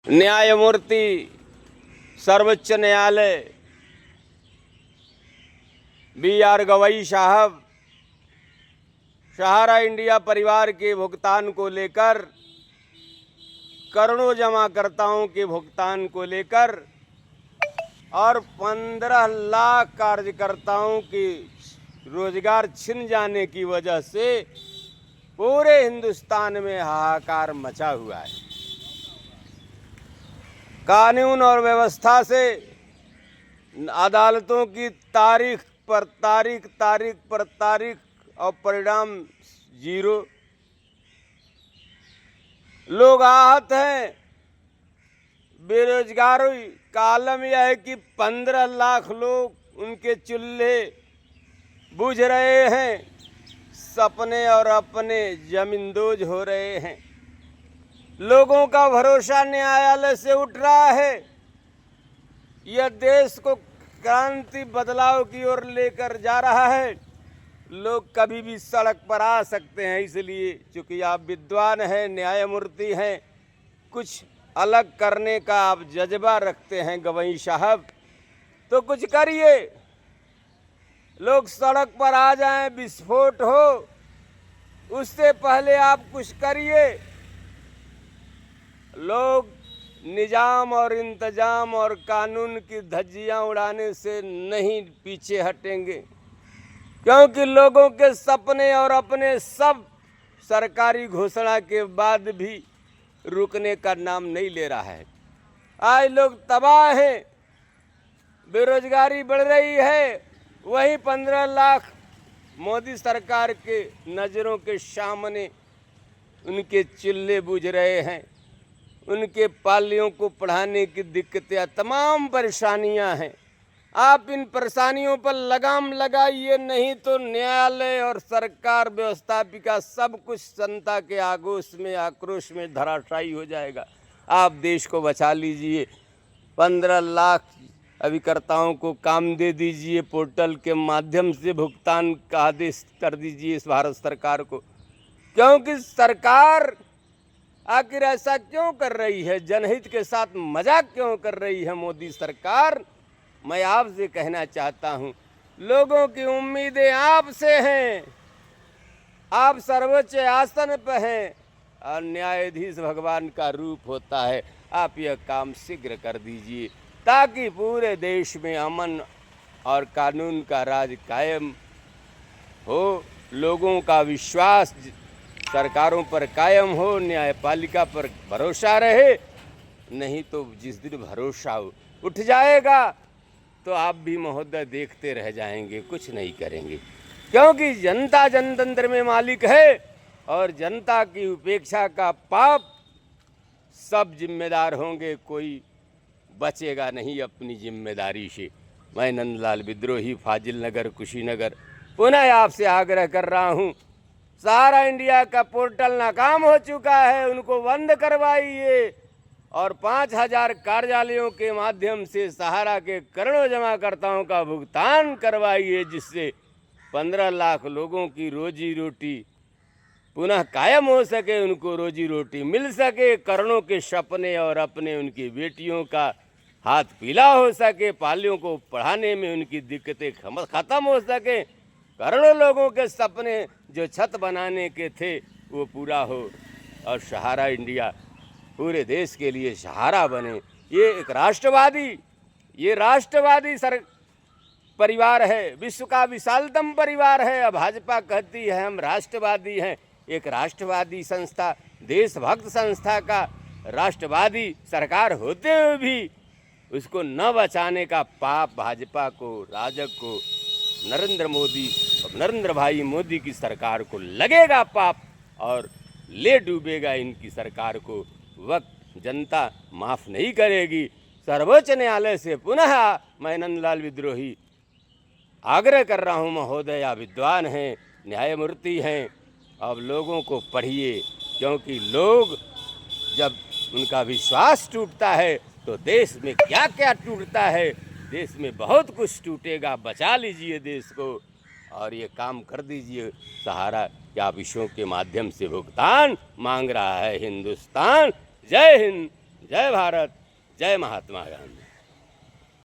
न्यायमूर्ति सर्वोच्च न्यायालय B.R. गवई साहब सहारा इंडिया परिवार के भुगतान को लेकर, करोड़ों जमाकर्ताओं के भुगतान को लेकर और 15 लाख कार्यकर्ताओं के रोजगार छिन जाने की वजह से पूरे हिंदुस्तान में हाहाकार मचा हुआ है। कानून और व्यवस्था से अदालतों की तारीख पर तारीख और परिणाम जीरो। लोग आहत हैं। बेरोजगारी का आलम यह है कि 15 लाख लोग उनके चूल्हे बुझ रहे हैं, सपने और अपने जमींदोज हो रहे हैं। लोगों का भरोसा न्यायालय से उठ रहा है। यह देश को क्रांति बदलाव की ओर लेकर जा रहा है। लोग कभी भी सड़क पर आ सकते हैं, इसलिए चूंकि आप विद्वान हैं, न्यायमूर्ति हैं, कुछ अलग करने का आप जज्बा रखते हैं गवई साहब, तो कुछ करिए। लोग सड़क पर आ जाएं, विस्फोट हो, उससे पहले आप कुछ करिए। लोग निजाम और इंतजाम और कानून की धज्जियां उड़ाने से नहीं पीछे हटेंगे, क्योंकि लोगों के सपने और अपने सब सरकारी घोषणा के बाद भी रुकने का नाम नहीं ले रहा है। आज लोग तबाह हैं, बेरोजगारी बढ़ रही है, वही 15 लाख मोदी सरकार के नज़रों के सामने उनके चूल्हे बुझ रहे हैं, उनके पालियों को पढ़ाने की दिक्कतें, तमाम परेशानियां हैं। आप इन परेशानियों पर लगाम लगाइए, नहीं तो न्यायालय और सरकार व्यवस्थापिका सब कुछ जनता के आक्रोश में धराशायी हो जाएगा। आप देश को बचा लीजिए। 15 लाख अभिकर्ताओं को काम दे दीजिए, पोर्टल के माध्यम से भुगतान का आदेश कर दीजिए इस भारत सरकार को। क्योंकि सरकार आखिर ऐसा क्यों कर रही है? जनहित के साथ मजाक क्यों कर रही है मोदी सरकार? मैं आपसे कहना चाहता हूं, लोगों की उम्मीदें आपसे हैं। आप सर्वोच्च आसन पर हैं और न्यायाधीश भगवान का रूप होता है। आप यह काम शीघ्र कर दीजिए ताकि पूरे देश में अमन और कानून का राज कायम हो, लोगों का विश्वास सरकारों पर कायम हो, न्यायपालिका पर भरोसा रहे। नहीं तो जिस दिन भरोसा उठ जाएगा तो आप भी महोदय देखते रह जाएंगे, कुछ नहीं करेंगे, क्योंकि जनता जनतंत्र में मालिक है और जनता की उपेक्षा का पाप सब जिम्मेदार होंगे, कोई बचेगा नहीं अपनी जिम्मेदारी से। मैं नंदलाल विद्रोही, फाजिल नगर, कुशीनगर, पुनः आपसे आग्रह कर रहा हूँ, सहारा इंडिया का पोर्टल नाकाम हो चुका है, उनको बंद करवाइए और 5000 कार्यालयों के माध्यम से सहारा के करोड़ों जमाकर्ताओं का भुगतान करवाइए, जिससे 15 लाख लोगों की रोजी रोटी पुनः कायम हो सके, उनको रोजी रोटी मिल सके, करोड़ों के सपने और अपने उनकी बेटियों का हाथ पीला हो सके, पालियों को पढ़ाने में उनकी दिक्कतें खत्म हो सके, करोड़ों लोगों के सपने जो छत बनाने के थे वो पूरा हो और सहारा इंडिया पूरे देश के लिए सहारा बने। ये एक राष्ट्रवादी परिवार है, विश्व का विशालतम परिवार है। भाजपा कहती है हम राष्ट्रवादी हैं। एक राष्ट्रवादी संस्था, देशभक्त संस्था का राष्ट्रवादी सरकार होते हुए भी उसको न बचाने का पाप भाजपा को, राजग को, नरेंद्र भाई मोदी की सरकार को लगेगा पाप और ले डूबेगा इनकी सरकार को। वक्त जनता माफ़ नहीं करेगी। सर्वोच्च न्यायालय से पुनः मैं नंदलाल विद्रोही आग्रह कर रहा हूँ, महोदय आप विद्वान हैं, न्यायमूर्ति हैं, अब लोगों को पढ़िए, क्योंकि लोग जब उनका विश्वास टूटता है तो देश में क्या क्या टूटता है, देश में बहुत कुछ टूटेगा। बचा लीजिए देश को और ये काम कर दीजिए। सहारा क्या विषयों के माध्यम से भुगतान मांग रहा है हिंदुस्तान। जय हिंद, जय भारत, जय महात्मा गांधी।